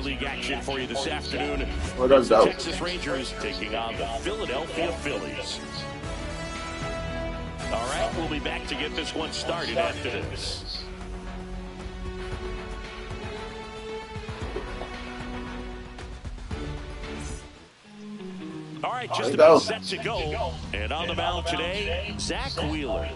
League action for you this afternoon. Well, that's The dope. Texas Rangers taking on the Philadelphia Phillies. All right, we'll be back to get this one started after this. All right, just about set to go. And on the mound today, Zach Wheeler.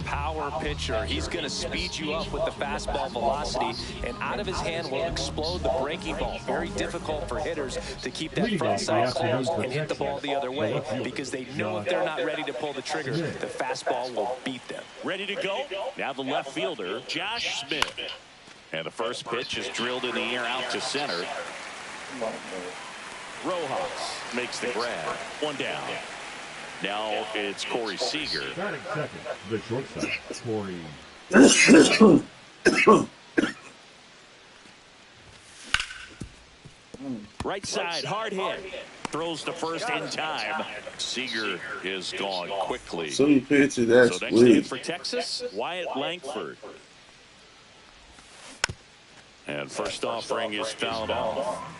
Power pitcher. He's going to speed you up with the fastball velocity, and out of his hand will explode the breaking ball. Very difficult for hitters to keep that front side closed and hit the ball the other way, because they know if they're not ready to pull the trigger, the fastball will beat them. Ready to go? Now the left fielder, Josh Smith. And the first pitch is drilled in the air out to center. Rojas makes the grab. One down. Now it's Corey Seager. Batting second, the shortstop, Corey. Right side, hard hit. Throws to first in time. Seager is gone quickly. So you pitch it, that's So next hit weak. for Texas, Wyatt Langford. And first offering is fouled off.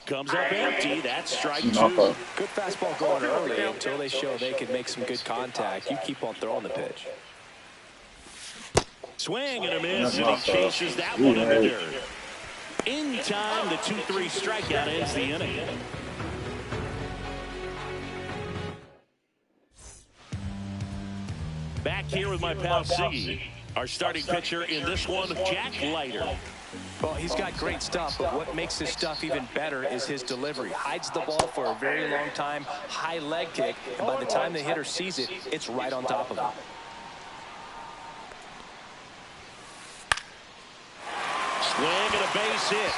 Comes up empty. That's strike two. Good fastball going early until they show they can make some good contact. You keep on throwing the pitch. Swing and a miss, and he chases that one in the dirt. In time, the 2-3 strikeout ends the inning. Back here with my pal Siggy. Our starting pitcher in this one, Jack Leiter. Well, he's got great stuff, but what makes his stuff even better is his delivery. Hides the ball for a very long time, high leg kick, and by the time the hitter sees it, it's right on top of him. Swing and a base hit.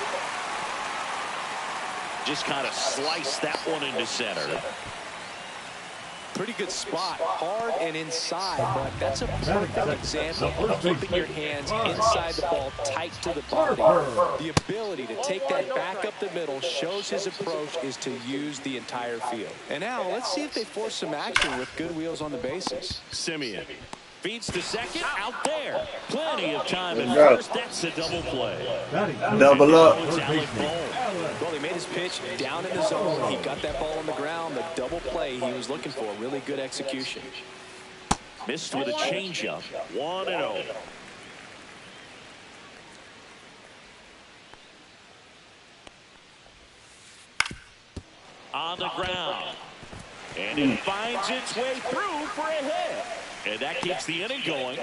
Just kind of sliced that one into center. Pretty good spot, hard and inside, but that's a perfect example of keeping your hands inside the ball, tight to the body. The ability to take that back up the middle shows his approach is to use the entire field. And now let's see if they force some action with good wheels on the bases. Simeon feeds to second, out there. Plenty of time at first. That's a double play. Double up. Well, he made his pitch down in the zone. He got that ball on the ground. The double play he was looking for. Really good execution. Missed with a changeup. 1-0. On the ground. And it finds its way through for a hit. And that keeps the inning going.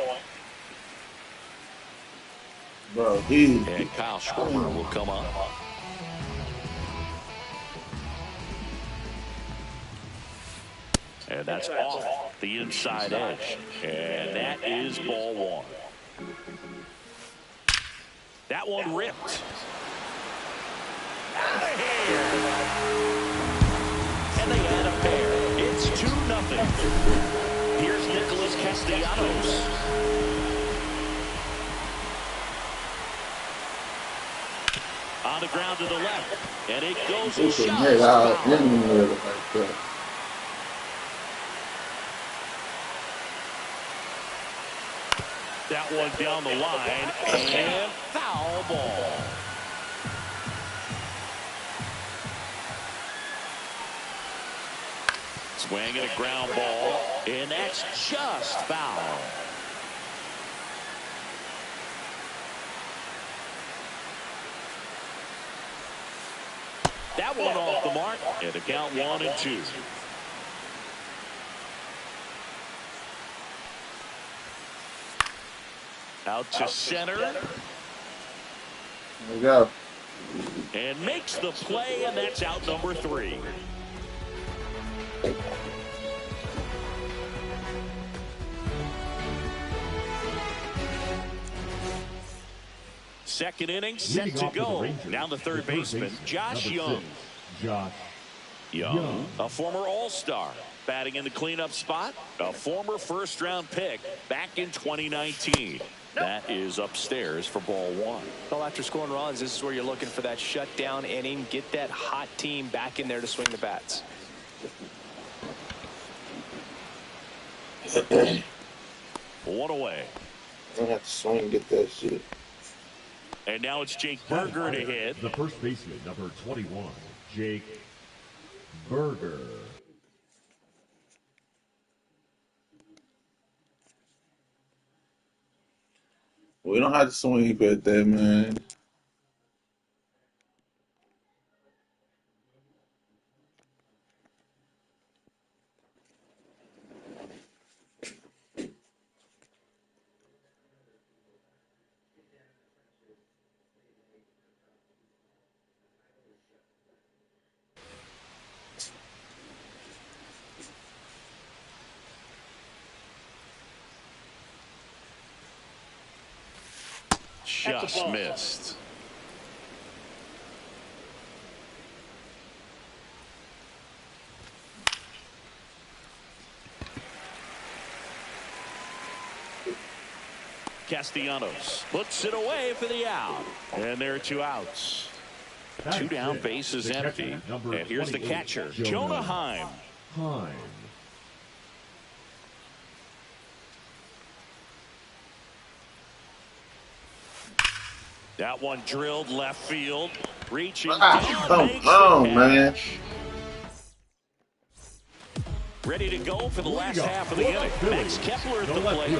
Bro, and Kyle Schwarber will come up. And that's off the inside edge. And that is ball one. That one ripped. Out of here. And they add a pair. It's 2-0. Here's Nicholas Castellanos. On the ground to the left. And it goes and shots. That one down the line, and foul ball. Swing and a ground ball, and that's just foul. That one off the mark, and the count 1-2. Out to center. There we go. And makes the play, and that's out number 3. Second inning set to go. Now the third baseman, Josh Young. Young, a former All-Star, batting in the cleanup spot, a former first-round pick back in 2019. That is upstairs for ball one. Well, after scoring runs, this is where you're looking for that shutdown inning. Get that hot team back in there to swing the bats. One away. I have to swing and get that shit. And now it's Jake Berger to hit. The first baseman, number 21, Jake Berger. We don't have to swing at that, man. Just missed. Castellanos puts it away for the out. And there are 2 outs. 2 down, bases empty. And here's the catcher, Jonah Heim. That one drilled left field. Reaching down, makes the catch. Ready to go for the last half of the inning. Max Kepler at the plate.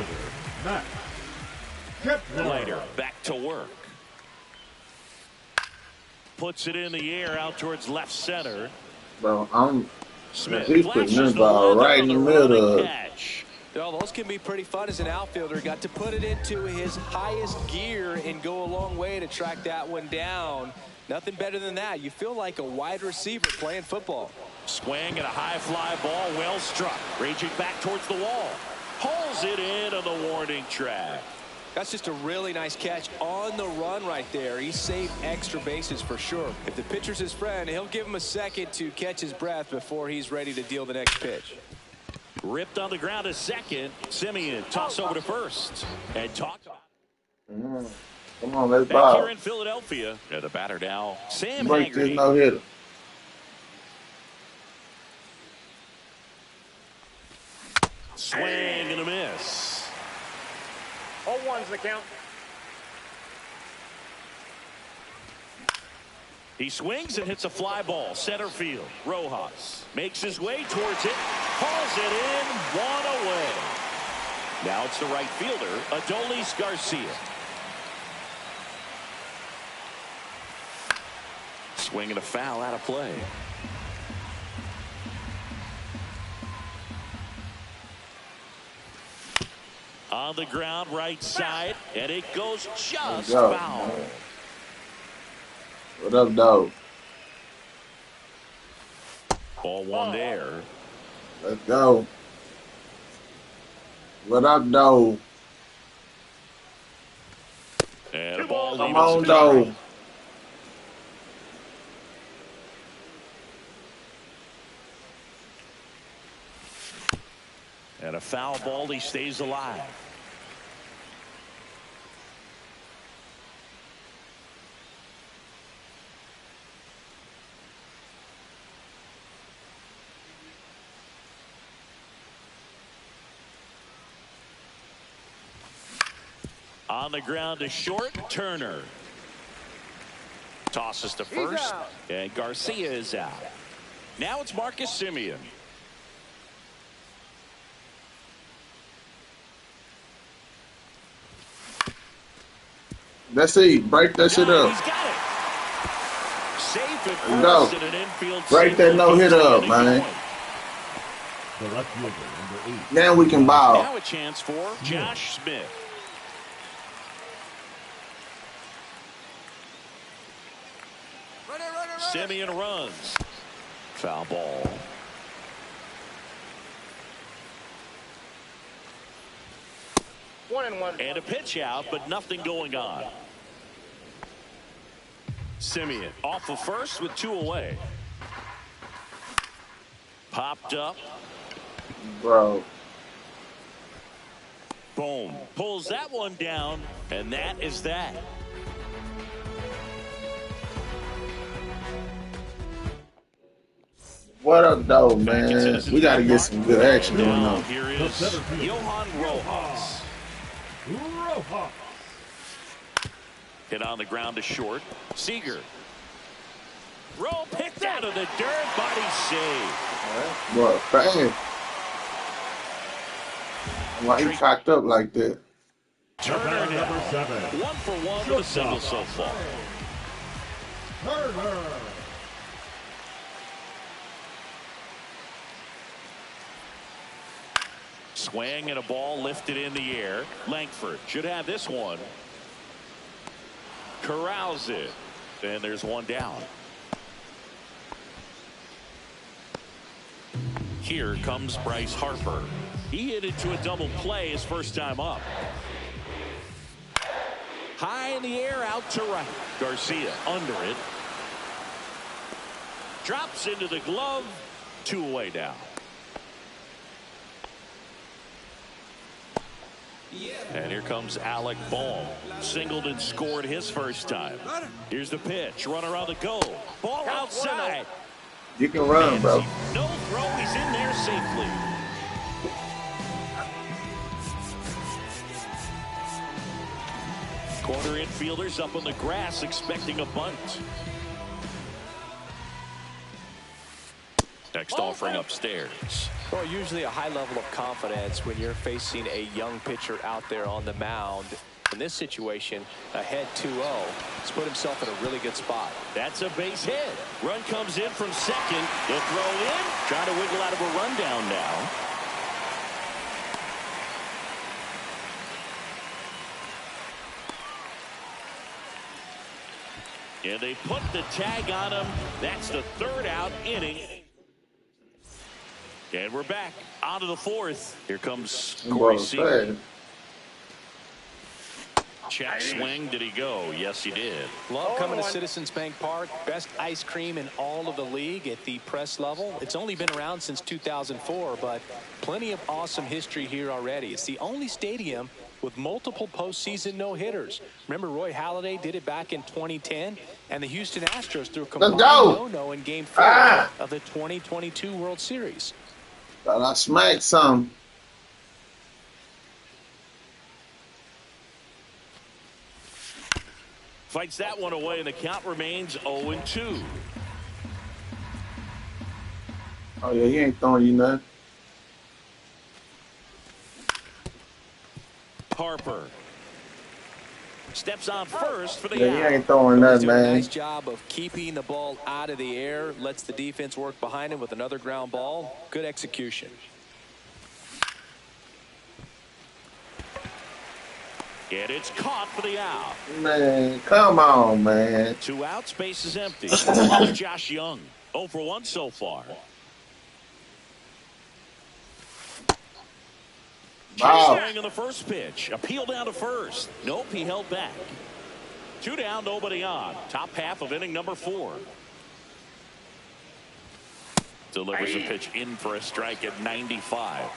Later, back to work. Puts it in the air out towards left center. Bro, Smith he's putting this ball right in the middle. Well, those can be pretty fun as an outfielder. Got to put it into his highest gear and go a long way to track that one down. Nothing better than that. You feel like a wide receiver playing football. Swing and a high fly ball, well struck. Raging back towards the wall. Pulls it in on the warning track. That's just a really nice catch on the run right there. He saved extra bases for sure. If the pitcher's his friend, he'll give him a second to catch his breath before he's ready to deal the next pitch. Ripped on the ground to second. Simeon toss over to first. And talk about Come on, let's back ball. here in Philadelphia. Yeah, the batter now, Sam Break this Haggerty. no-hitter. Swing and a miss. 0-1's the count. He swings and hits a fly ball. Center field. Rojas makes his way towards it. Hauls it in. 1 away. Now it's the right fielder, Adolis Garcia. Swing and a foul out of play. On the ground, right side, and it goes just foul. What up, dog? Ball 1 there. Let's go. What up, dog? And a ball Come on, dog. And a foul ball, he stays alive. On the ground to short, Turner. Tosses to first, and Garcia is out. Now it's Marcus Simeon. Let's see. Break that shit up. He's got it. Safe at Go. first and an infield Break that single. no-hitter up, man. The left fielder, number 8. Now we can ball. Now a chance for Josh Smith. Simeon runs. Foul ball. One and one. And a pitch out, but nothing going on. Simeon off of first with 2 away. Popped up. Bro. Boom. Pulls that one down, and that is that. What up, dog, man? We got to get some good action going Now on. here is Johan Rojas. Rojas. Hit on the ground to short. Seager. Roll picked out of the dirt. Body save. What? Bang. Why he cocked up like that? Turner Number down. 7. 1 for 1 with a single so far. Turner. Swing and a ball lifted in the air. Langford should have this one. Corrals it. And there's one down. Here comes Bryce Harper. He hit it to a double play his first time up. High in the air, out to right. Garcia under it. Drops into the glove. 2 away now. And here comes Alec Bohm. Singled and scored his first time. Here's the pitch. Runner on the go. Ball outside. You can run, bro. No throw. He's in there safely. Corner infielders up on the grass expecting a bunt. Next offering upstairs. Well, usually a high level of confidence when you're facing a young pitcher out there on the mound. In this situation, ahead 2-0. He's put himself in a really good spot. That's a base hit. Run comes in from second. The throw in. Trying to wiggle out of a rundown now. And they put the tag on him. That's the 3rd out inning. And we're back out of the 4th. Here comes Corey Seager. Check swing. Did he go? Yes, he did. Love coming to Citizens Bank Park. Best ice cream in all of the league at the press level. It's only been around since 2004, but plenty of awesome history here already. It's the only stadium with multiple postseason no-hitters. Remember, Roy Halladay did it back in 2010, and the Houston Astros threw a combined no-no in Game 4 of the 2022 World Series. Thought I smacked some. Fights that one away, and the count remains 0-2. Oh, yeah, he ain't throwing you nothing. Harper steps on first for the Yeah, out. he ain't throwing nothing, He's doing man. a nice job of keeping the ball out of the air. Lets the defense work behind him with another ground ball. Good execution. And it's caught for the out. Man, come on, man. 2 outs, base is empty. Here's Josh Young. 0 for 1 so far. Wow. Swing in the first pitch. Appeal down to first. Nope, he held back. 2 down, nobody on. Top half of inning number 4. Delivers a pitch in for a strike at 95.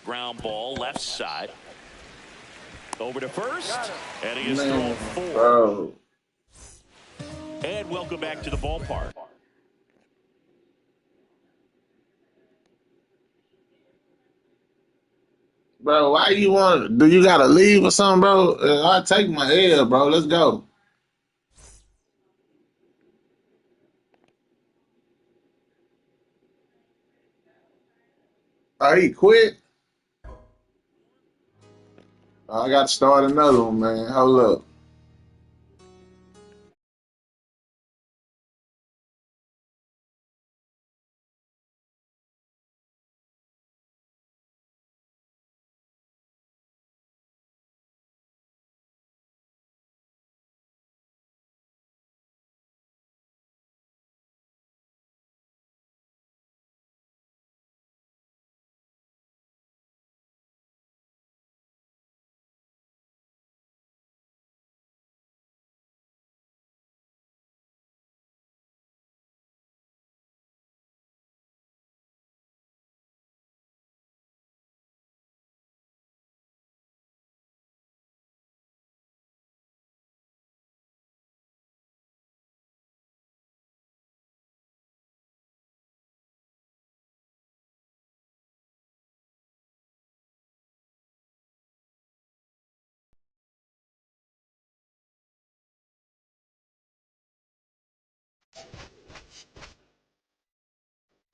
Ground ball left side. Over to first. And he is thrown 4. Bro. And welcome back to the ballpark. Bro, why you want? Do you gotta leave or something, bro? I take my L, bro. Let's go. Oh, he quit. I got to start another one, man. Hold up.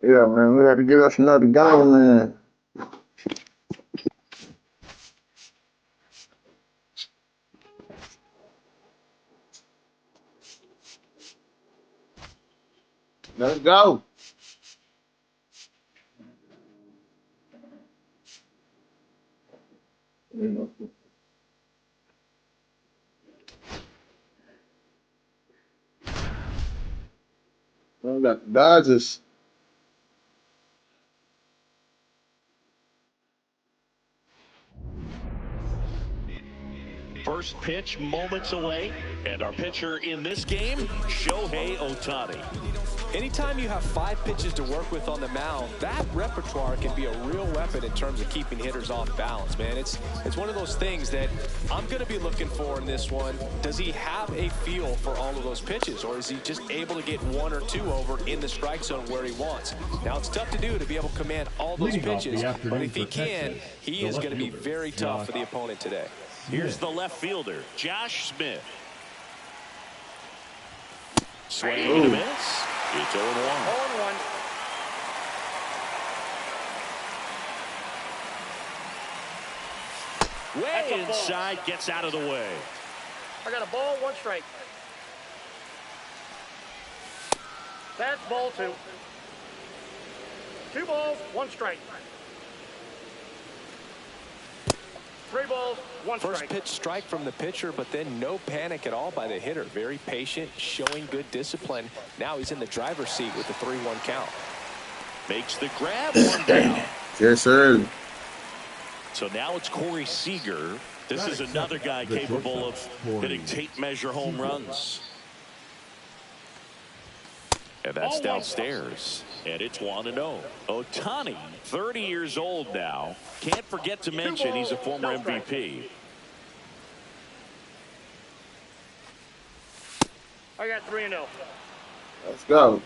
Yeah, man, we got to get us another game, man. Let's go. We got the Dodgers. First pitch moments away, and our pitcher in this game, Shohei Ohtani. Anytime you have 5 pitches to work with on the mound, that repertoire can be a real weapon in terms of keeping hitters off balance, man. It's one of those things that I'm going to be looking for in this one. Does he have a feel for all of those pitches, or is he just able to get 1 or 2 over in the strike zone where he wants? Now, it's tough to do to be able to command all those pitches, but if he can, he is going to be very tough for the opponent today. Here's the left fielder, Josh Smith. Swing and a miss. It's 0-1. 0-1. Way inside, gets out of the way. I got a ball, 1 strike. That's ball 2. 2 balls, 1 strike. 3 balls, 1 strike. First pitch strike from the pitcher, but then no panic at all by the hitter. Very patient, showing good discipline. Now he's in the driver's seat with the 3-1 count. Makes the grab, 1 down. Yes, sir. So now it's Corey Seager. This is another guy capable of hitting tape measure home runs. And that's downstairs. And it's 1-0. Ohtani, 30 years old now. Can't forget to mention he's a former MVP. I got 3-0. Let's go.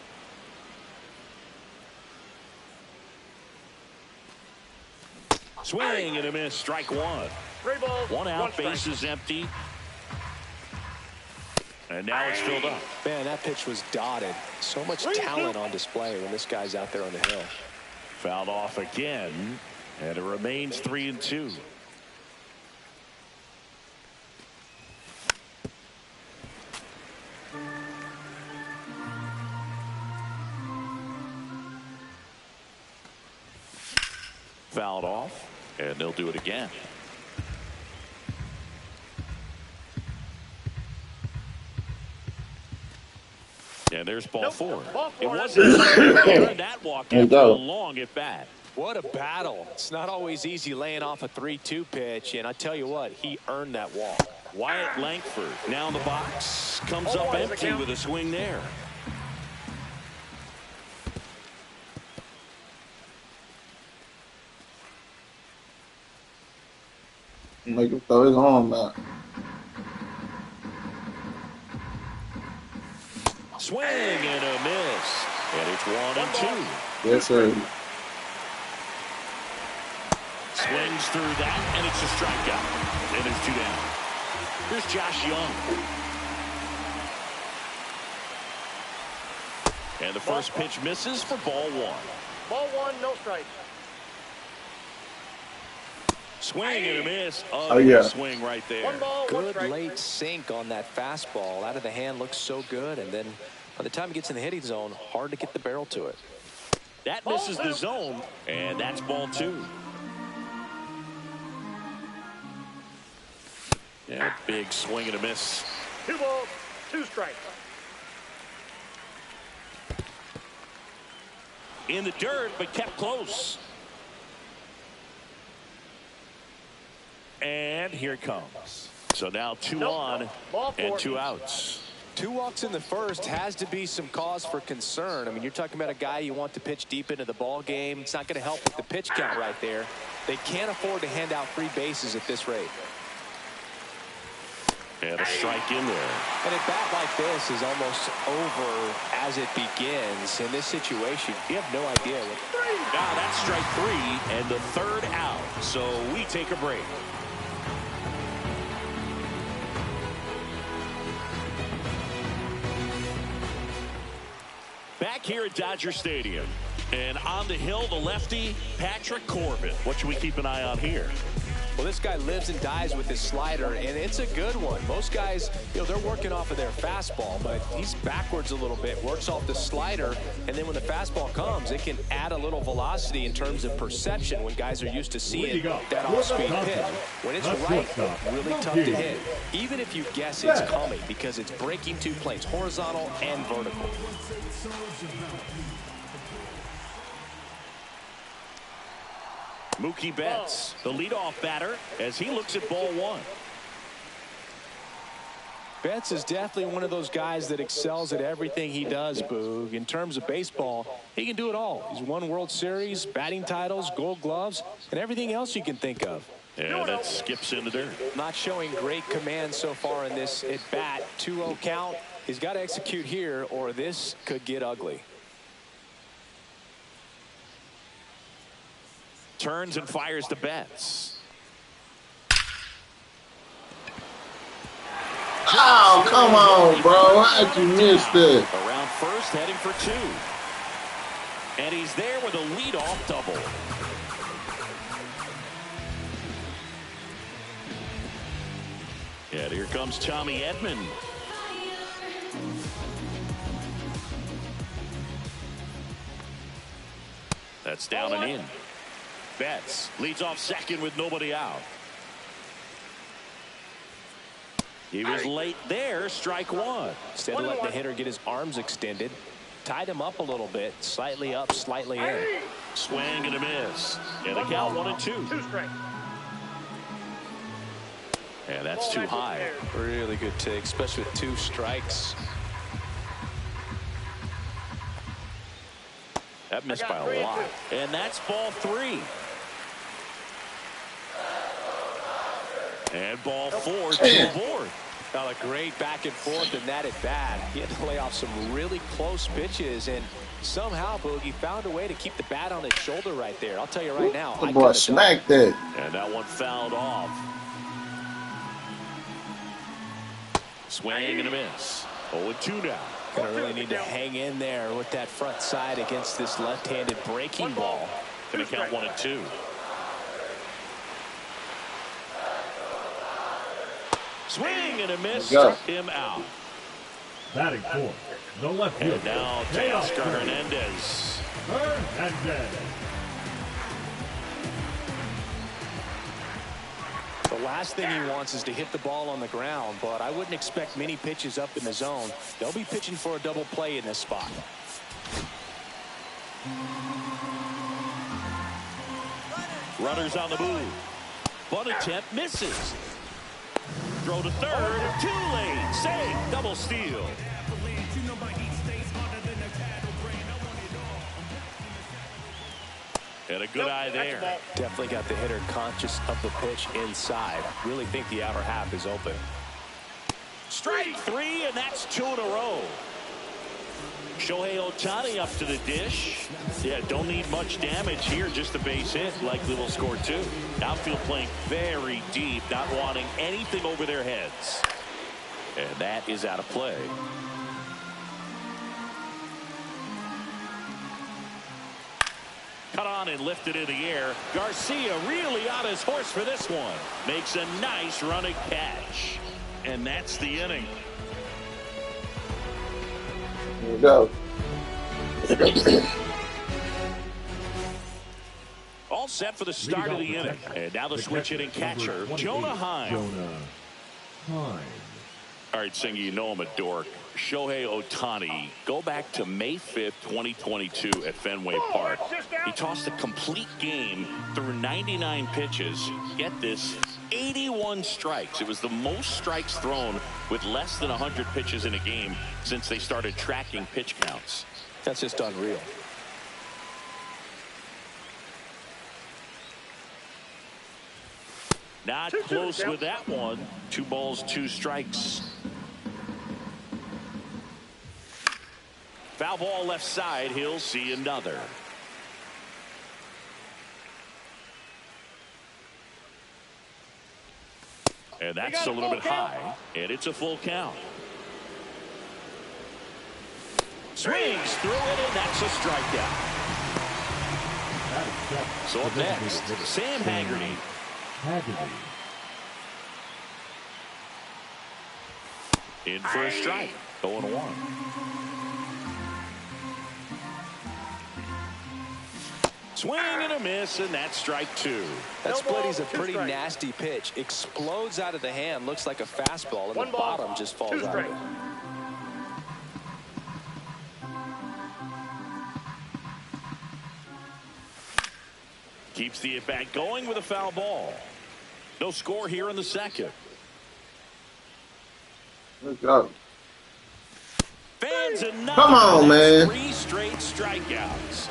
Swing and a miss, strike 1. 3 balls, 1 out, 1 strike. bases empty. And now it's filled up. Man, that pitch was dotted. So much talent on display when this guy's out there on the hill. Fouled off again, and it remains 3-2. Fouled off, and they'll do it again. And there's ball 4. It wasn't that walk after a long at bat. What a battle. It's not always easy laying off a 3-2 pitch, and I tell you what, he earned that walk. Wyatt Langford now in the box. Comes up empty with a swing there. Make him throw his arm back. Swing and a miss. And it's 1-2. Yes, sir. Swings through that, and it's a strikeout. And there's 2 down. Here's Josh Young. And the first pitch misses for ball 1. Ball 1, no strike. Swing and a miss. Oh, yeah. Swing right there. 1 ball, 1 Good strike. late sink on that fastball. Out of the hand, looks so good, and then by the time it gets in the hitting zone, hard to get the barrel to it. That misses the zone, and that's ball 2. Yeah, big swing and a miss. 2 balls, 2 strikes. In the dirt, but kept close. And here it comes. So now 2 on and 2 outs. 2 walks in the first has to be some cause for concern. I mean, you're talking about a guy you want to pitch deep into the ball game. It's not going to help with the pitch count right there. They can't afford to hand out free bases at this rate. And a strike in there. And a bat like this is almost over as it begins. In this situation, you have no idea what. Now that's strike 3 and the 3rd out. So we take a break. Back here at Dodger Stadium. And on the hill, the lefty, Patrick Corbin. What should we keep an eye on here? Well, this guy lives and dies with his slider, and it's a good one. Most guys, they're working off of their fastball, but he's backwards a little bit, works off the slider, and then when the fastball comes, it can add a little velocity in terms of perception when guys are used to seeing that off-speed pitch. When it's right, really tough to hit, even if you guess it's coming, because it's breaking 2 planes, horizontal and vertical. Mookie Betts, the leadoff batter, as he looks at ball 1. Betts is definitely one of those guys that excels at everything he does, Boog. In terms of baseball, he can do it all. He's won World Series, batting titles, Gold Gloves, and everything else you can think of. Yeah, that skips in the dirt. Not showing great command so far in this at-bat. 2-0 count. He's got to execute here, or this could get ugly. Turns and fires to Betts. Oh, come on, bro. How'd you miss that? Around first, heading for 2. And he's there with a leadoff double. And here comes Tommy Edman. That's down and in. Betts leads off second with nobody out. He was late there, strike 1. Instead of letting the hitter get his arms extended, tied him up a little bit, slightly up, slightly in. Swing and a miss. And the count 1-2. 2 strikes. And that's too high. Really good take, especially with 2 strikes. That missed by a lot. And that's ball 3. And ball 4 to the board. Now a great back and forth in that at bat. He had to lay off some really close pitches, and somehow Boogie found a way to keep the bat on his shoulder right there. I'll tell you right now. The boy smacked that. And that one fouled off. Swing and a miss. 0-2 now. Gonna really need to hang in there with that front side against this left-handed breaking ball. Gonna count 1-2. Swing and a miss, struck him out. Batting fourth, the left fielder. And now Teoscar Hernandez. The last thing he wants is to hit the ball on the ground, but I wouldn't expect many pitches up in the zone. They'll be pitching for a double play in this spot. Runners on the move. Bunt attempt misses. Throw to third, too late. Save, double steal. And a good eye there. Definitely got the hitter conscious of the pitch inside. Really think the outer half is open. Strike 3, and that's 2 in a row. Shohei Ohtani up to the dish. Yeah, don't need much damage here, just a base hit. Likely will score 2. Outfield playing very deep, not wanting anything over their heads. And that is out of play. Cut on and lifted in the air. Garcia really on his horse for this one. Makes a nice running catch. And that's the inning. Here we go. All set for the start of the inning. And now the switch hitting catcher, Jonah Heim. All right, Singy, you know I'm a dork. Shohei Ohtani, go back to May 5th, 2022 at Fenway Park. He tossed a complete game through 99 pitches. Get this, 81 strikes. It was the most strikes thrown with less than 100 pitches in a game since they started tracking pitch counts. That's just unreal. Not close with that one. 2 balls, 2 strikes. Foul ball left side. He'll see another. And that's a little bit high. And it's a full count. Swings through it, and that's a strikeout. So up next, Sam Haggerty. In for a strike. 0-1. Swing and a miss, and that's strike 2. That split is a pretty nasty pitch. Explodes out of the hand. Looks like a fastball, and the bottom just falls out. Keeps the at-bat going with a foul ball. No score here in the second. Let's go. Fans enough. Come on, man. 3 straight strikeouts.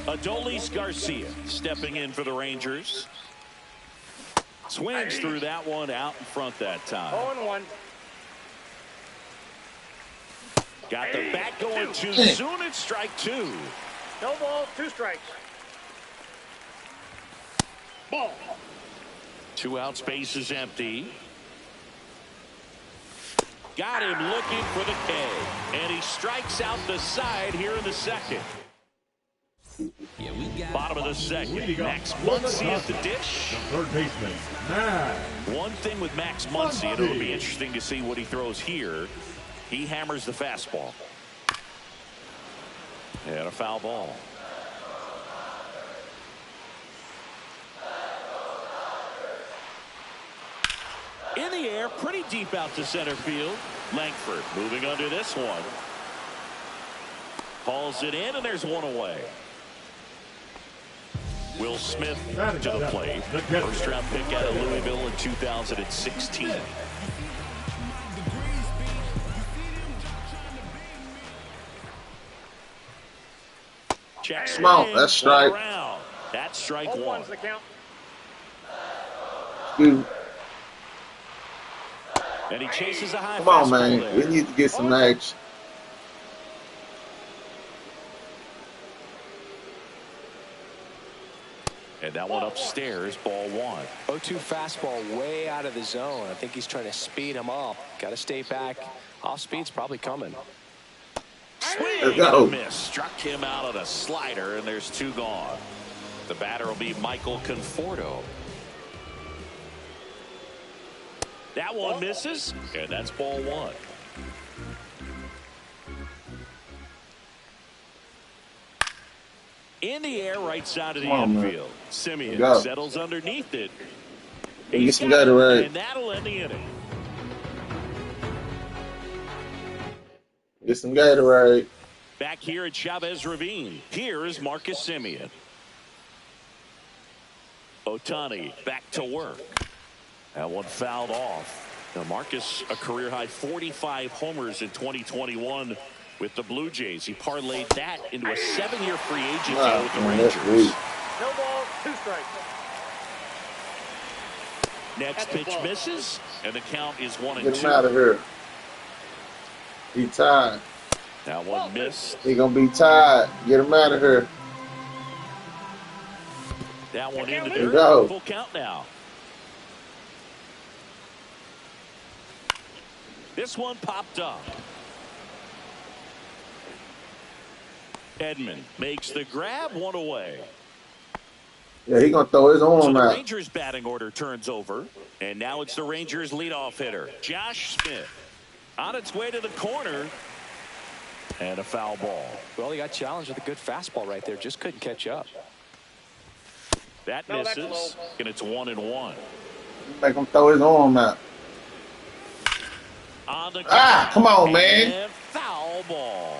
Adolis Garcia stepping in for the Rangers. Swings through that one out in front that time. 0-1. Got the bat going too soon. It's strike 2. No balls, 2 strikes. Ball. 2 outs, base is empty. Got him looking for the K. And he strikes out the side here in the second. Bottom of the second. Max Muncy at the dish. Third baseman, One thing with Max Muncy, and it'll be interesting to see what he throws here. He hammers the fastball. And a foul ball. In the air, pretty deep out to center field. Langford moving under this one. Hauls it in, and there's one away. Will Smith to the plate. First round pick out of Louisville in 2016. Check swing. Come on, that's strike. That's strike 1. The count. And he chases a high Come on, fastball man. there. We need to get some action. And that one upstairs, ball 1. 0-2 fastball way out of the zone. I think he's trying to speed him up. Got to stay back. Off speed's probably coming. Swing Let's go. and a miss. Struck him out on a slider, and there's 2 gone. The batter will be Michael Conforto. That one misses, and that's ball 1. In the air, right side of the infield. Simeon settles underneath it. Get some Gatorade. And that'll end the inning. Get some Gatorade. Back here at Chavez Ravine. Here is Marcus Simeon. Ohtani back to work. That one fouled off. Now Marcus, a career-high 45 homers in 2021 with the Blue Jays. He parlayed that into a 7-year free agent deal with the Rangers. No balls, 2 strikes. Next pitch misses, and the count is 1-2. Get him out of here. He tied. That one missed. He gonna be tied. Get him out of here. That one into There you the go. full count now. This one popped up. Edman makes the grab, 1 away. Yeah, he gonna throw his So arm the out. Rangers batting order turns over, and now it's the Rangers leadoff hitter, Josh Smith. On its way to the corner, and a foul ball. Well, he got challenged with a good fastball right there. Just couldn't catch up. That misses, and it's 1-1. Make him throw his arm out. On the Come on, man. And foul ball.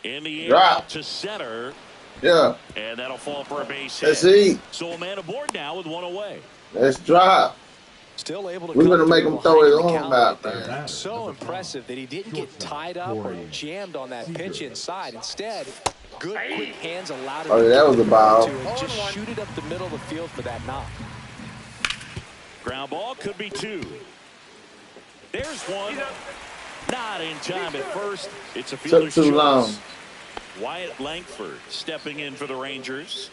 In the air Drop. to center. Yeah. And that'll fall for a base Let's hit. see. So a man aboard now with 1 away. Let's drop. Still able to We're come gonna make through him throw his behind the arm count out, right there. man. So impressive that he didn't get tied up or jammed on that pitch inside. Instead, good quick hands allowed him Oh, yeah, that was a ball. to just shoot it up the middle of the field for that knock. Ground ball could be 2. There's one. Not in time at first. It's a fielder's Took too choice. long. Wyatt Langford stepping in for the Rangers.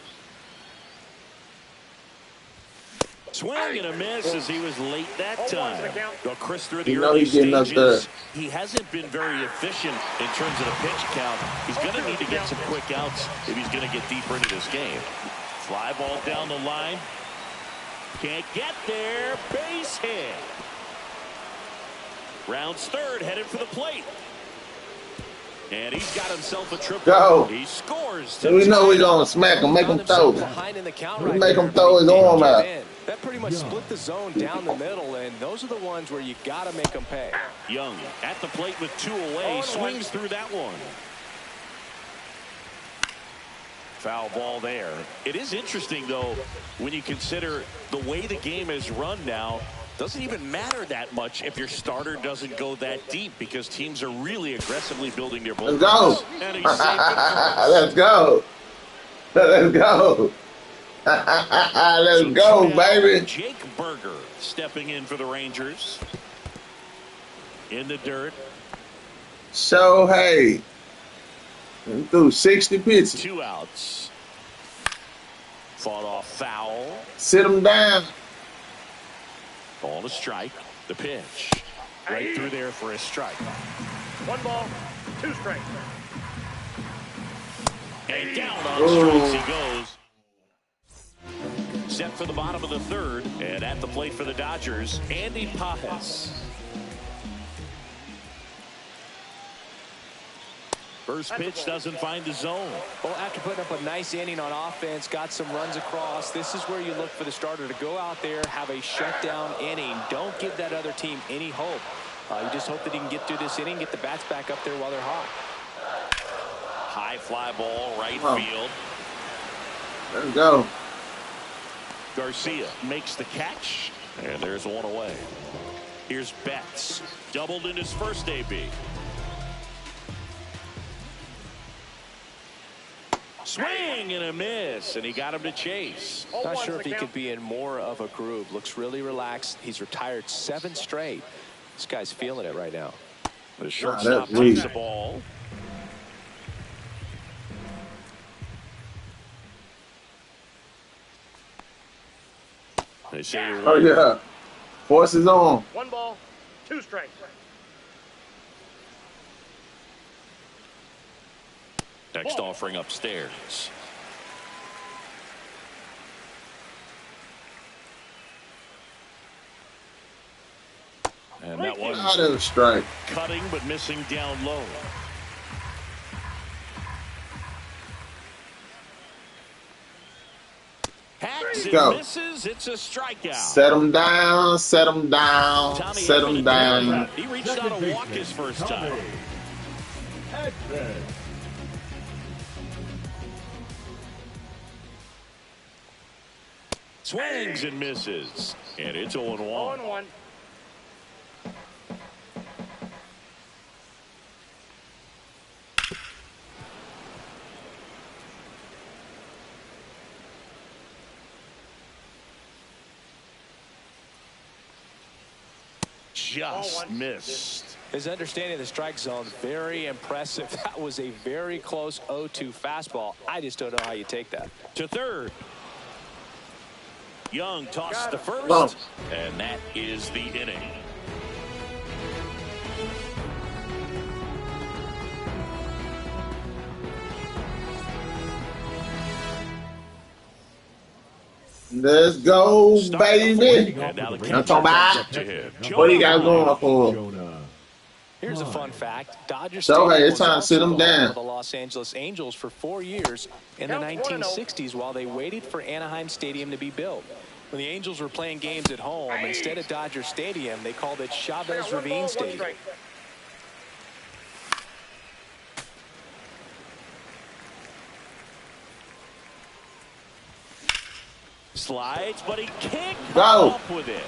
Swing and a miss as he was late that time. Well, Chris, through the You know early he's getting up there. stages, he hasn't been very efficient in terms of the pitch count. He's going to need to get some quick outs if he's going to get deeper into this game. Fly ball down the line. Can't get there. Base hit. Rounds third, headed for the plate. And he's got himself a triple. Go. He scores. So we know we're going to smack him, make him throw. We make him throw his arm out. That pretty much split the zone down the middle, and those are the ones where you got to make them pay. Young at the plate with 2 away, swings through that one. Foul ball there. It is interesting, though, when you consider the way the game is run now. Doesn't even matter that much if your starter doesn't go that deep because teams are really aggressively building their bullpens. Let's go. And he's safe. Let's go. Let's go. Let's go, baby. Jake Berger stepping in for the Rangers. In the dirt. So, hey. Through 60 pitches. 2 outs. Fought off foul. Sit him down. Ball to strike. The pitch. Right through there for a strike. 1 ball, 2 strikes. And down on strikes he goes. Set for the bottom of the third. And at the plate for the Dodgers, Andy Pajes. First pitch doesn't find the zone. Well, after putting up a nice inning on offense, got some runs across, this is where you look for the starter to go out there, have a shutdown inning. Don't give that other team any hope. You just hope that he can get through this inning, get the bats back up there while they're hot. High fly ball, right field. Let's go. Garcia makes the catch, and there's 1 away. Here's Betts, doubled in his first AB. Swing and a miss, and he got him to chase. Not sure if he could be in more of a groove. Looks really relaxed. He's retired 7 straight. This guy's feeling it right now. The shortstop takes the ball. They say Oh, yeah. Force is on. 1 ball, 2 strikes. Next offering upstairs. And that one Out of the strike. cutting but missing down low. Hacks and Go. misses. It's a strikeout. Set him down, set him down, Tommy set up him in the down. dirt. He reached out to walk his first time. Swings and misses. And it's 0-1. 0-1. Just missed. His understanding of the strike zone, very impressive. That was a very close 0-2 fastball. I just don't know how you take that. To third. Young tossed to first. Oh. And that is the inning. Let's go, baby. And now the I'm talking about. up to him. What do you guys going for? Here's a fun fact. Dodgers So, hey, Stadium it's time to was sit also him the home down. of the Los Angeles Angels for 4 years in the Count 1-0. 1960s while they waited for Anaheim Stadium to be built. When the Angels were playing games at home, instead of Dodger Stadium, they called it Chavez 1 Ravine ball, 1 Stadium. strike. Slides, but he can't Go. come up with it.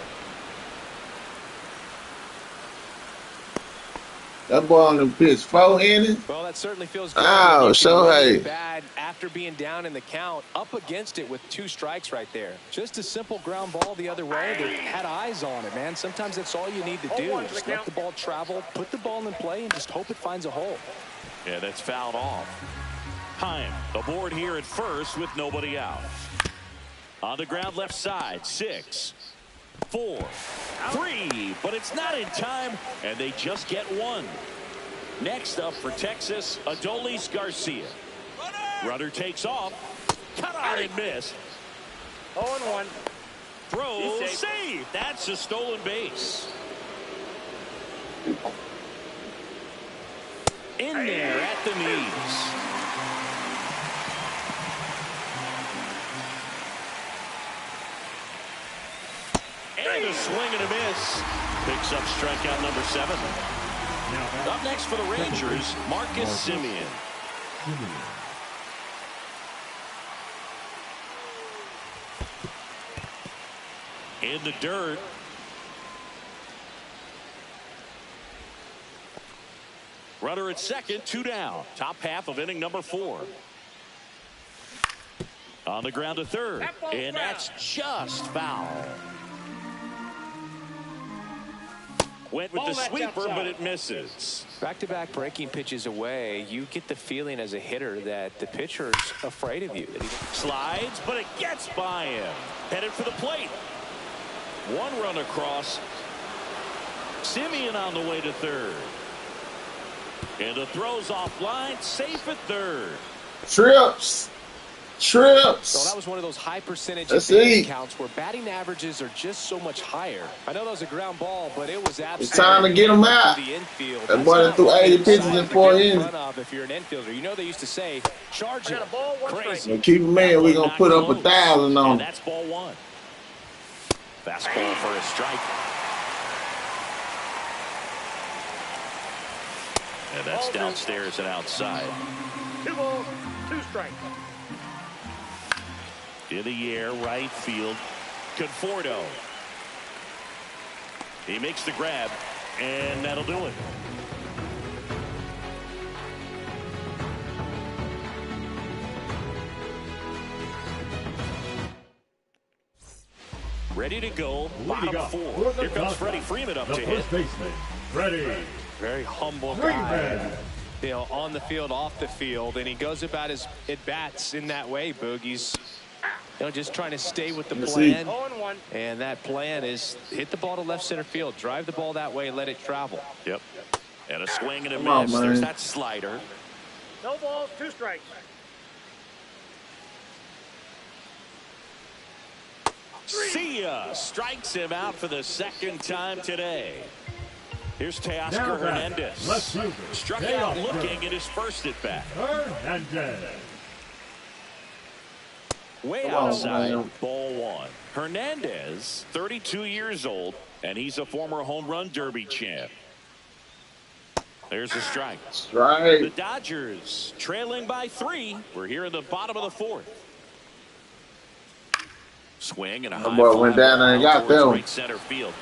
That boy on the pitch 4 innings. Well, that certainly feels good. Oh, when you so feel really hey. bad after being down in the count, up against it with 2 strikes right there. Just a simple ground ball the other way. They had eyes on it, man. Sometimes that's all you need to do. 0-1 Just the let count. the ball travel, put the ball in play, and just hope it finds a hole. Yeah, that's fouled off. Heim aboard here at first with nobody out. On the ground left side, 6, 4, 3, but it's not in time, and they just get 1. Next up for Texas, Adolis Garcia. Runner takes off, cut on and missed. 0-1. Throw, save. That's a stolen base. In there at the knees. And a swing and a miss. Picks up strikeout number 7. Up next for the Rangers, Marcus Semien. In the dirt. Runner at second, 2 down. Top half of inning number 4. On the ground to third, and that's just foul. Went with the sweeper, but it misses. Back-to-back breaking pitches away, you get the feeling as a hitter that the pitcher's afraid of you. Slides, but it gets by him. Headed for the plate. 1 run across. Semien on the way to third. And the throw's offline, safe at third. Trips. So that was one of those high percentage counts where batting averages are just so much higher. I know that was a ground ball, but it was absolutely. It's time to get him out. The infield. That boy threw 80 pitches in 4 innings. If you're an infielder, you know they used to say, charge it. Crazy. Well, keep him in. We're going to put up 1,000 on him. That's ball 1. Fastball for a strike. And that's downstairs and outside. 2 balls, 2 strikes. In the air, right field. Conforto. He makes the grab, and that'll do it. Ready to go. Bottom 4. Here comes Freddie Freeman up to hit. First baseman, Freddie. Very humble guy. You know, on the field, off the field, and he goes about his at-bats in that way, Boogie's. You know, just trying to stay with the plan. 0-1. And that plan is hit the ball to left center field, drive the ball that way, let it travel. Yep. And a swing and a Come miss. on, There's that slider. No balls, 2 strikes. See ya. Strikes him out for the 2nd time today. Here's Teoscar Hernandez. Left fielder, Struck out looking at his first at bat. Hernandez. Way outside, ball 1. Hernandez, 32 years old, and he's a former home run derby champ. There's a strike. The Dodgers trailing by 3. We're here in the bottom of the 4th. Swing and a high boy went down there and got them. right center field.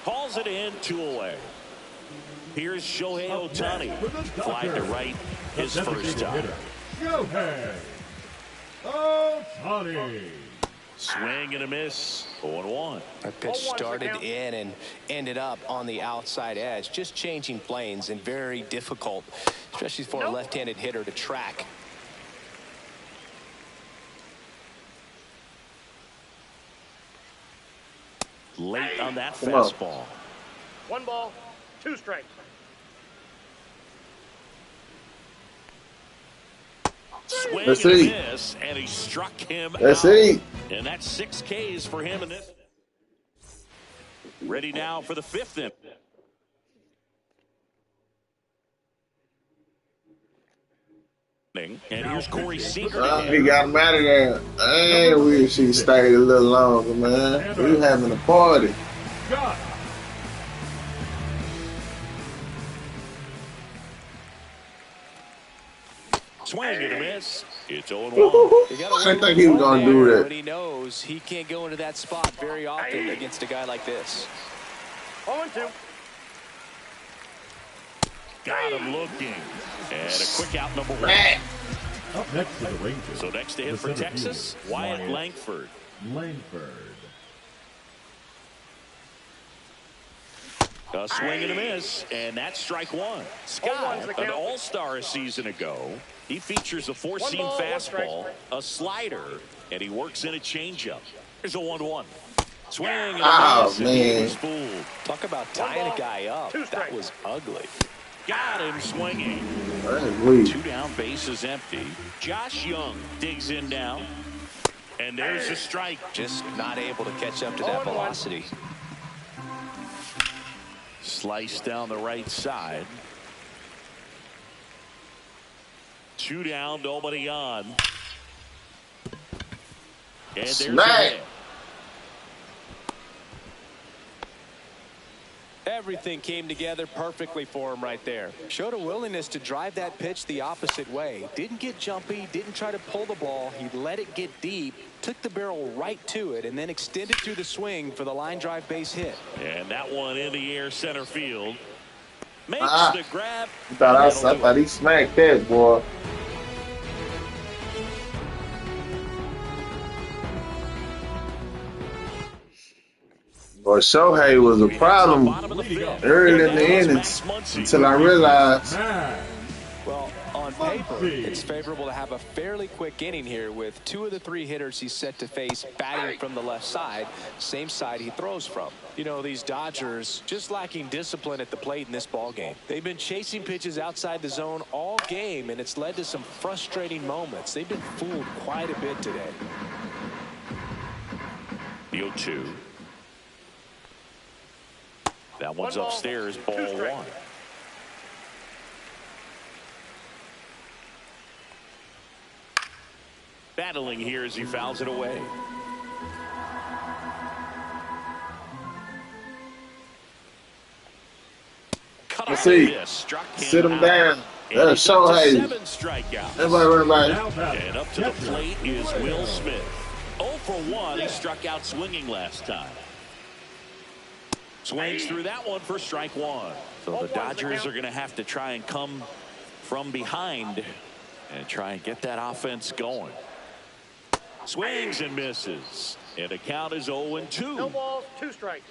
Calls it in, 2 away. Here's Shohei Ohtani. Fly to right his first time. Shohei Ohtani. Swing and a miss. 0-1. That pitch started in and ended up on the outside edge. Just changing planes and very difficult, especially for a left-handed hitter to track. Late on that fastball. 1 ball, 2 strikes. Swing and a miss, and he struck him out. And that's 6 Ks for him in this. Ready now for the 5th inning. And here's Corey Seager. He got him out of there. I wish he stayed a little longer, man. We having a party. Swing and a miss. It's 0-1. I didn't think he was going to do that. But he knows he can't go into that spot very often against a guy like this. 0-2. Got him looking. And a quick out number 1. Up next to the Rangers. So next to hit for Texas, Wyatt Langford. A swing and a miss, and that's strike one. Scott, an all-star a season ago. He features a four-seam fastball, a slider, and he works in a changeup. Here's a 1-1. Swing and a miss, and he was fooled. Talk about tying a guy up. That was ugly. Got him swinging. 2 down, bases empty. Josh Young digs in now. And there's a strike. Just not able to catch up to that velocity. Slice down the right side. 2 down, nobody on. And there's a hit. Everything came together perfectly for him right there. Showed a willingness to drive that pitch the opposite way. Didn't get jumpy, didn't try to pull the ball. He let it get deep, took the barrel right to it, and then extended through the swing for the line drive base hit. And that one in the air center field. Makes the grab. I thought he smacked that, boy. Boy, Shohei was a problem early in the innings until I realized. Well, on paper, it's favorable to have a fairly quick inning here with 2 of the 3 hitters he's set to face batting from the left side, same side he throws from. You know, these Dodgers just lacking discipline at the plate in this ball game. They've been chasing pitches outside the zone all game, and it's led to some frustrating moments. They've been fooled quite a bit today. The 0-2. That one's upstairs, ball 1. Battling here as he fouls it away. Let's see. Sit him down. That's Shohei. Everybody run by. And up to the plate is Will Smith. 0 for 1. He struck out swinging last time. Swings through that one for strike 1. So the Dodgers are going to have to try and come from behind and try and get that offense going. Swings and misses. And the count is 0-2. No balls, 2 strikes.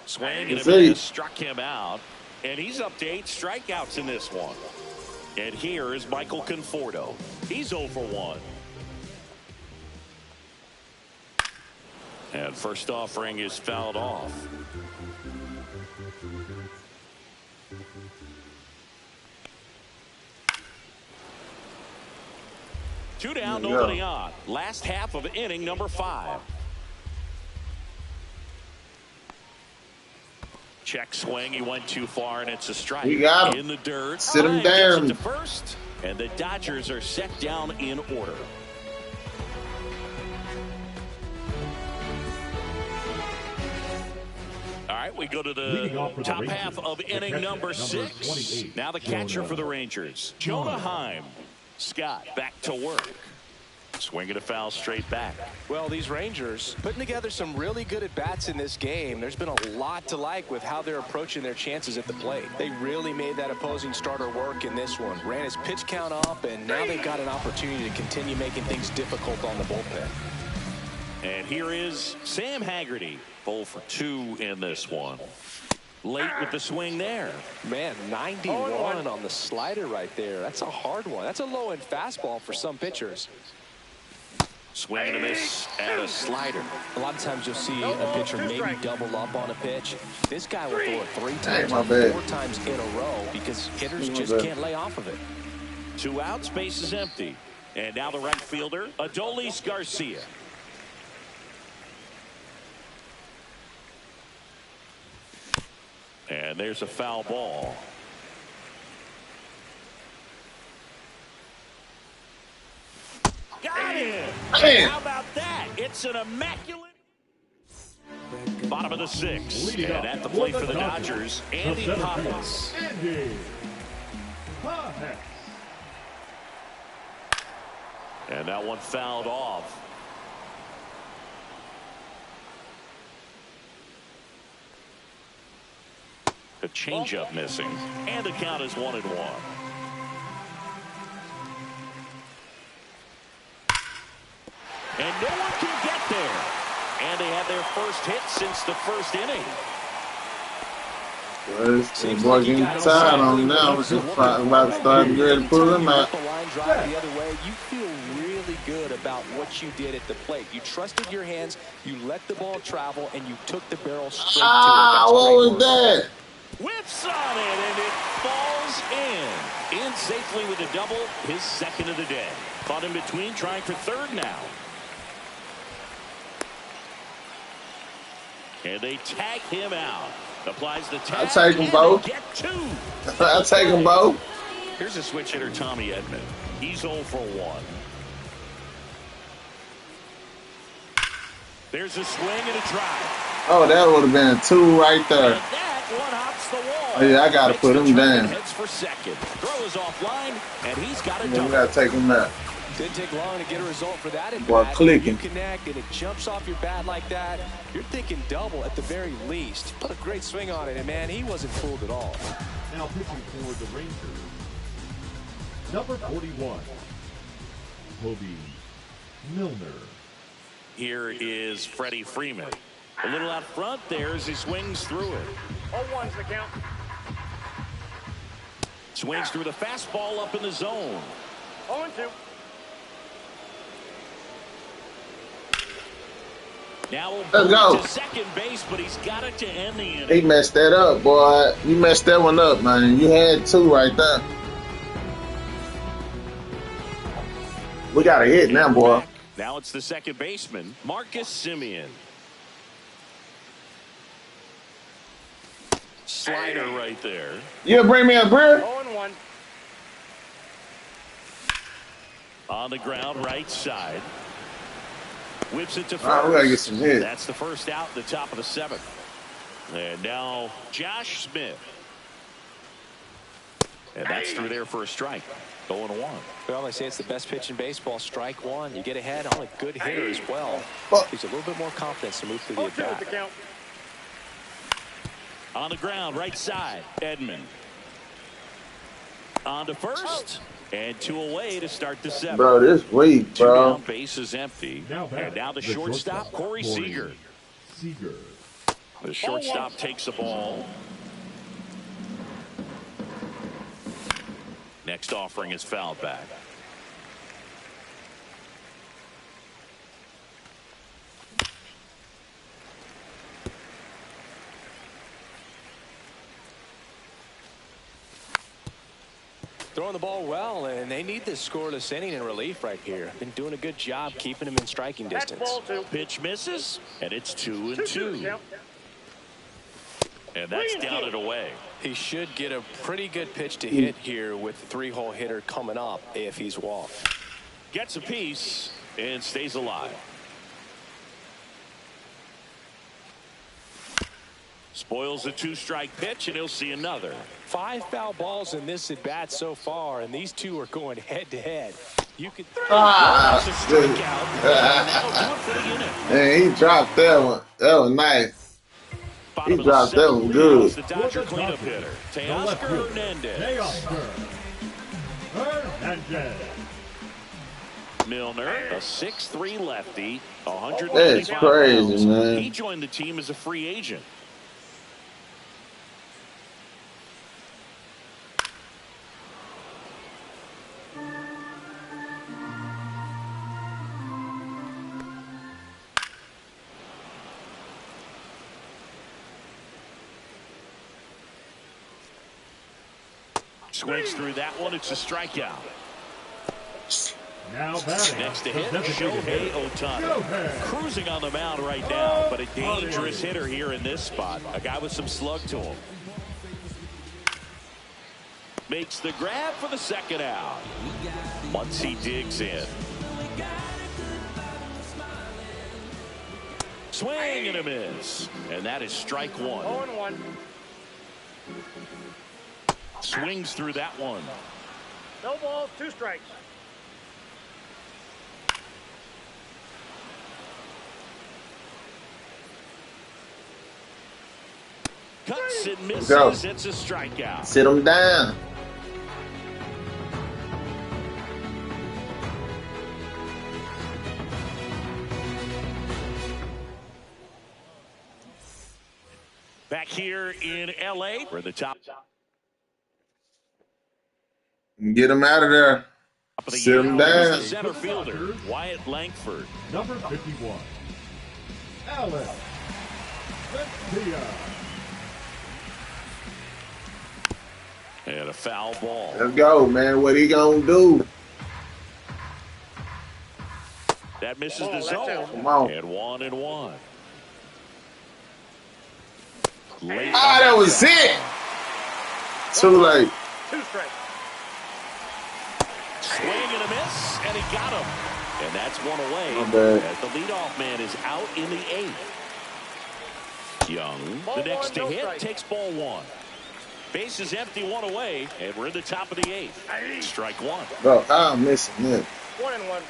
Swing and a miss, struck him out. And he's up to 8 strikeouts in this one. And here is Michael Conforto. He's 0 for 1. And first offering is fouled off. Two down, nobody on. Last half of inning number 5. Check swing. He went too far, and it's a strike. We got him. In the dirt. Sit him down. To first, and the Dodgers are set down in order. All right, we go to the top half of inning number 6. Now the catcher for the Rangers, Jonah Heim. Scott back to work. Swinging a foul straight back. Well, these Rangers putting together some really good at-bats in this game. There's been a lot to like with how they're approaching their chances at the plate. They really made that opposing starter work in this one. Ran his pitch count up, and now they've got an opportunity to continue making things difficult on the bullpen. And here is Sam Haggerty. 0 for 2 in this one. Late with the swing there. Man, 91 on the slider right there. That's a hard one. That's a low-end fastball for some pitchers. Swing and a miss and a slider. A lot of times you'll see a pitcher maybe double up on a pitch. This guy will throw it 3 times, 4 times in a row because hitters just can't lay off of it. 2 outs, base is empty. And now the right fielder, Adolis Garcia. And there's a foul ball. Got him! How about that? It's an immaculate. Bottom of the 6th. And at the plate for the Dodgers, Andy Pappas. And that one fouled off. A changeup missing, and the count is 1-1. And no one can get there. first hit since the first inning. Well, this boy getting tired on now. It's about to start ready to pull him out. The line drive the other way, you feel really good about what you did at the plate. You trusted your hands, you let the ball travel, and you took the barrel straight to it. That's what was that? Whips on it, and it falls in. In safely with a double, his second of the day. Caught in between, trying for third now. And they tag him out. Applies the tag. I'll take them both. I'll take them both. Here's a switch hitter, Tommy Edman. He's 0 for 1. There's a swing and a drive. Oh, that would have been a 2 right there. And that one hops the wall. Oh, yeah, I got to put him down. Heads for second. Throw is offline, and he's got a double. We got to take him out. Didn't take long to get a result for that. Boy, clicking. You connect and it jumps off your bat like that. You're thinking double at the very least. Put a great swing on it, and man, he wasn't fooled at all. Now pitching for the Rangers, number 41, Toby Milner. Here is Freddie Freeman. A little out front there as he swings through it. 0-1's the count. Swings through the fastball up in the zone. 0-2. Now we'll Let's go. to second base, but he's got it to end the inning. He messed that up, boy. You messed that one up, man. You had 2 right there. We got a hit now, boy. Now it's the second baseman, Marcus Semien. Slider right there. You bring me a beer? 0-1. On the ground, right side. Whips it to first. All right, we got to get some hits. That's the first out, the top of the 7th. And now Josh Smith. And that's through there for a strike. 0-1. Well, they say it's the best pitch in baseball. Strike one. You get ahead on a good hitter as well. Gives you a little bit more confidence to move through the 0-2 is the at-bat. count. On the ground, right side, Edman. On to first. And 2 away to start the 7th. Bro, this weak, 2 bro. down, base is empty. And now the shortstop, Corey Seager. The shortstop takes the ball. Next offering is fouled back. Throwing the ball well, and they need this scoreless inning in relief right here. Been doing a good job keeping him in striking That's distance. ball 2. Pitch misses, and it's 2-2. 2-2 count. And that's down and away. He should get a pretty good pitch to hit here with the 3-hole hitter coming up if he's walked. Gets a piece and stays alive. Spoils a 2-strike pitch, and he'll see another. 5 foul balls in this at bat so far, and these two are going head to head. You could That's a strikeout. And that'll do it for the unit. Man, he dropped that one. That was nice. Bottom He dropped that one good. The Dodger cleanup hitter, Teoscar Hernandez. Milner, a 6'3" lefty, 125 That's crazy, pounds. man. He joined the team as a free agent. Swings through that one. It's a strikeout. Now batting. Next to hit, Shohei Ohtani. Cruising on the mound right now, but a dangerous hitter here in this spot. A guy with some slug to him. Makes the grab for the second out. Once he digs in. Swing and a miss. And that is strike 1. 0-1. Swings through that one. No balls, 2 strikes. Cuts and misses. Go. It's a strikeout. Sit him down. here in L.A. We're the top. Get him out of there. Sit him Here's down. the center fielder, Wyatt Langford. Number 51, Alex Garcia. And a foul ball. Let's go, man. What he gonna do? That misses the zone. Come on. And 1-1. Late That was it. Too late. 2 strikes. Swing and a miss, and he got him. And that's one away Not bad. as the leadoff man is out in the 8th. Young, Ball the next one, to no hit, strike. takes ball 1. Base is empty, 1 away, and we're in the top of the 8th. Strike 1. Bro, I'm missing this. 1-1.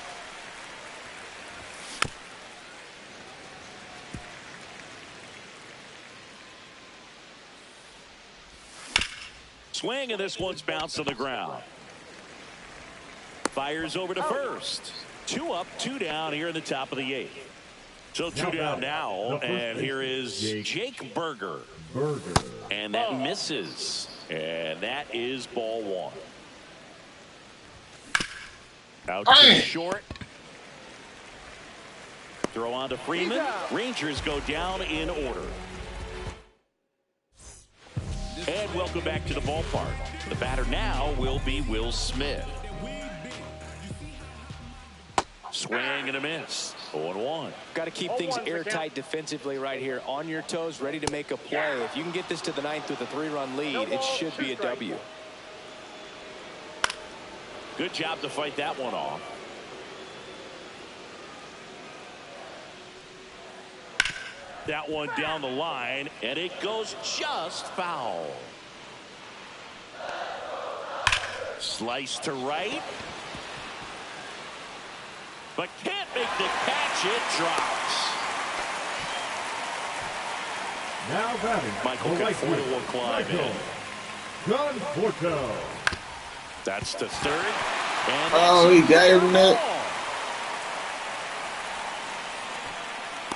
Swing, and this one's bounced on the ground. Fires over to first. 2 up, 2 down here in the top of the 8th. So 2 down now, and here is Jake Berger. And that misses. And that is ball 1. Out to short. Throw on to Freeman. Rangers go down in order. And welcome back to the ballpark. The batter now will be Will Smith. Swing and a miss. 0-1. Got to keep things airtight defensively right here. On your toes, ready to make a play. If you can get this to the 9th with a 3-run lead, it should be a W. Good job to fight that one off. That one down the line, and it goes just foul. Slice to right. But can't make the catch. It drops. Now batting, Michael the right Conforto fielder, will climb in. Conforto. That's to third. And Oh, he gave him that.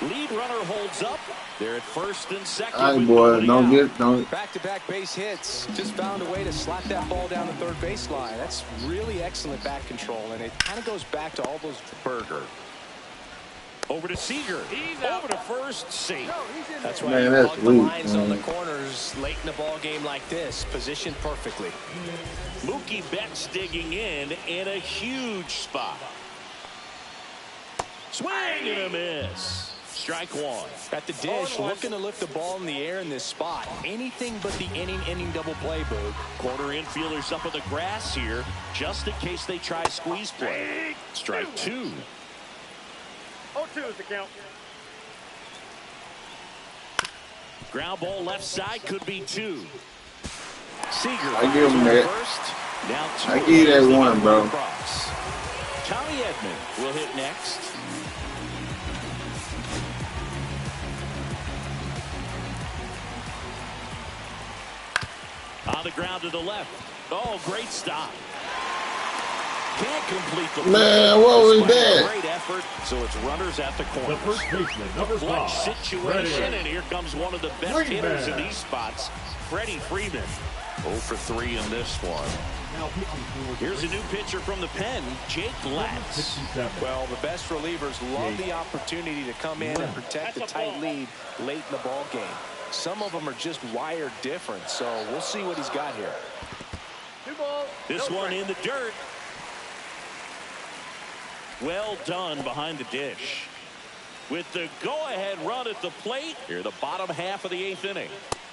Lead runner holds up. They're at first and second. All right, with boy. nobody out. Don't. Back-to-back base hits. Just found a way to slap that ball down the third baseline. That's really excellent bat control, and it kind of goes back to all those. Berger. Over to Seager. Over to first. Safe. That's why Man, you that's plug the weak, lines on the man. corners late in a ball game like this, positioned perfectly. Mookie Betts digging in a huge spot. Swing and a miss. Strike 1. At the dish, looking to lift the ball in the air in this spot. Anything but the inning double play, Boog. Corner infielders up on the grass here, just in case they try squeeze play. Strike 2. 0-2 is the count. Ground ball left side, could be 2. Seager. I give him that. First. Now 2. I give you that one, bro. Across. Tommy Edman will hit next. On the ground to the left. Oh, great stop. Can't complete the play. Man, what was Despite a that? Great effort. So it's runners at the corner. The first baseman, number Clutch 5, situation, and here comes one of the best Freeman. hitters in these spots, Freddie Freeman. 0 for 3 in this one. Here's a new pitcher from the pen, Jake Latz. 67. Well, the best relievers love the opportunity to come in and protect a tight lead late in the ball game. Some of them are just wired different, so we'll see what he's got here. 2 balls. This no one strikes. in the dirt. Well done behind the dish. With the go-ahead run at the plate, here the bottom half of the 8th inning.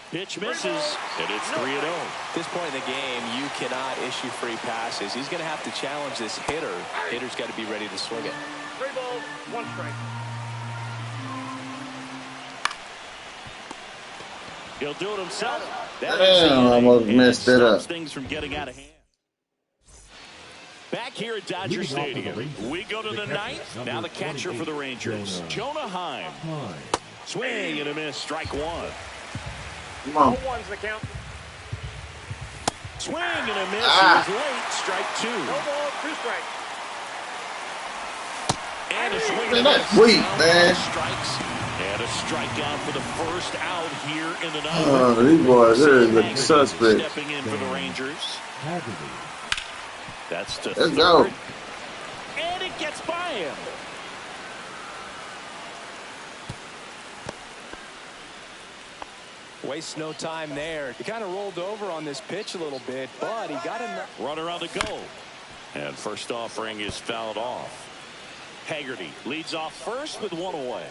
Pitch misses, and it's 3-0. At this point in the game, you cannot issue free passes. He's going to have to challenge this hitter. Hitter's got to be ready to swing it. 3 balls, 1 strike. He'll do it himself. That Damn, is the inning, almost and messed it up. stops things from getting out of hand. Back here at Dodger Leading off for the Stadium, Rangers, we go to the the catcher, 9th. number Now the catcher for the 28, Rangers, Jonah Heim. Swing and a miss, strike 1. Come on. 0-1's the count. Swing and a miss. He was late, strike 2. No balls, 2 strikes. And a swing and Man, a that's miss. weak, Down man. Strikes. And a strikeout for the first out here in the ninth. These boys, they're the suspect. Stepping in for the Rangers. That's to Let's third. go. And it gets by him. Wastes no time there. He kind of rolled over on this pitch a little bit, but he got enough. Runner on the go. And first offering is fouled off. Haggerty leads off first with one away.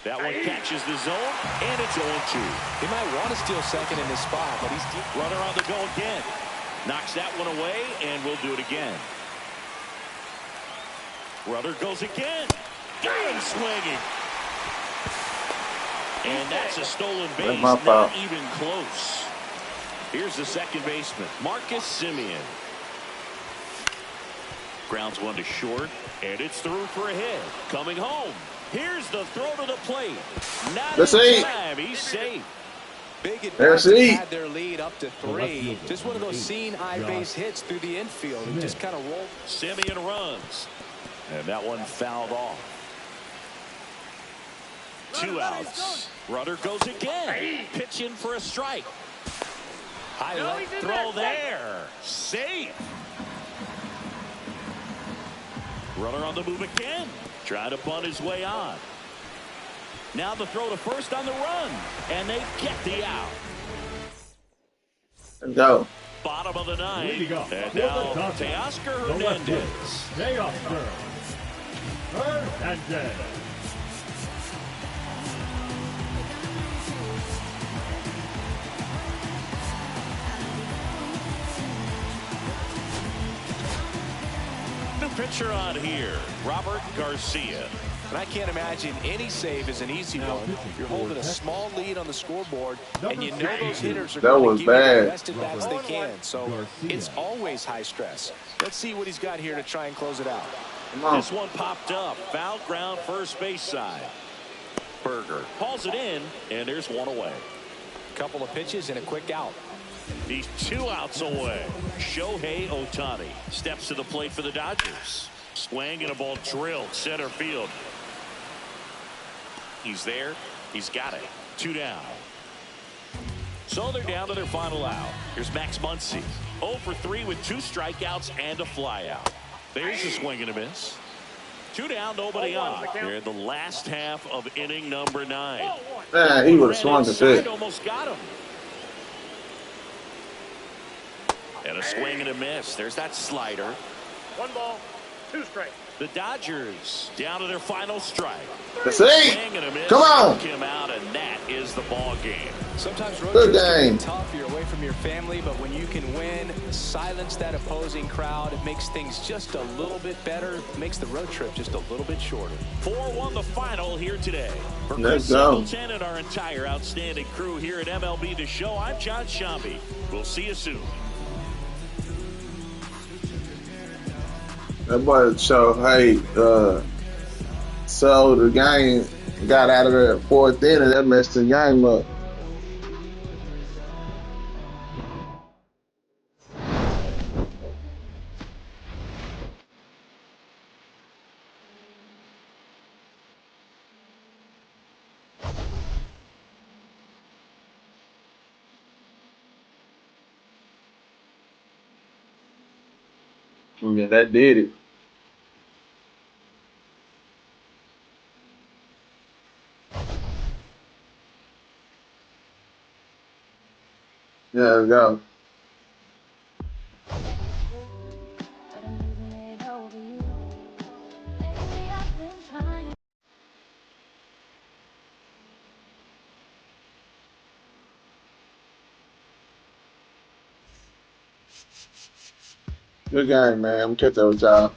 That one catches the zone, and it's 0-2. He might want to steal second in this spot, but he's deep. Runner on the go again. Knocks that one away, and we'll do it again. Runner goes again. Got him swinging. And that's a stolen base, not even close. Here's the second baseman, Marcus Semien. Grounds one to short, and it's through for a hit. Coming home. Here's the throw to the plate. Not in time. He's safe. Big advance had their lead up to 3. Just one of those seen eye base hits through the infield. He just kind of rolled. Semien runs. And that one fouled off. 2 outs. Runner goes again. Pitching for a strike. High left throw there. Safe. Runner on the move again. Trying to bunt his way on. Now the throw to first on the run. And they get the out. Let's go. Bottom of the 9th. And now Teoscar Hernandez. Teoscar Hernandez. Pitcher on here, Robert Garcia. And I can't imagine any save is an easy one. You're holding a small lead on the scoreboard, and you know those hitters are going to give you the best at bats they can. So it's always high stress. Let's see what he's got here to try and close it out. This one popped up. Foul ground, first base side. Berger hauls it in, and there's one away. Couple of pitches and a quick out. He's 2 outs away. Shohei Ohtani steps to the plate for the Dodgers. Swing and a ball drilled center field. He's there. He's got it. 2 down. So they're down to their final out. Here's Max Muncy. 0 for 3 with 2 strikeouts and a flyout. There's a swing and a miss. 2 down, nobody on. They're in the last half of inning number 9. Man, he would have swung the pitch. Almost got him. And a swing and a miss. There's that slider. 1 ball, 2 strikes. The Dodgers down to their final strike. Let's see. Come on. Him out, and that is the ball game. Sometimes road trips can be tough. You're away from your family, but when you can win, silence that opposing crowd, it makes things just a little bit better. It makes the road trip just a little bit shorter. 4-1 the final here today. For Let's Chris Singleton and our entire outstanding crew here at MLB The Show, I'm John Shambi. We'll see you soon. That boy showed, hey, so the game got out of there at 4th inning. That messed the game up. Yeah, that did it. Yeah, let's go. Good game, man. I'm catch up with y'all.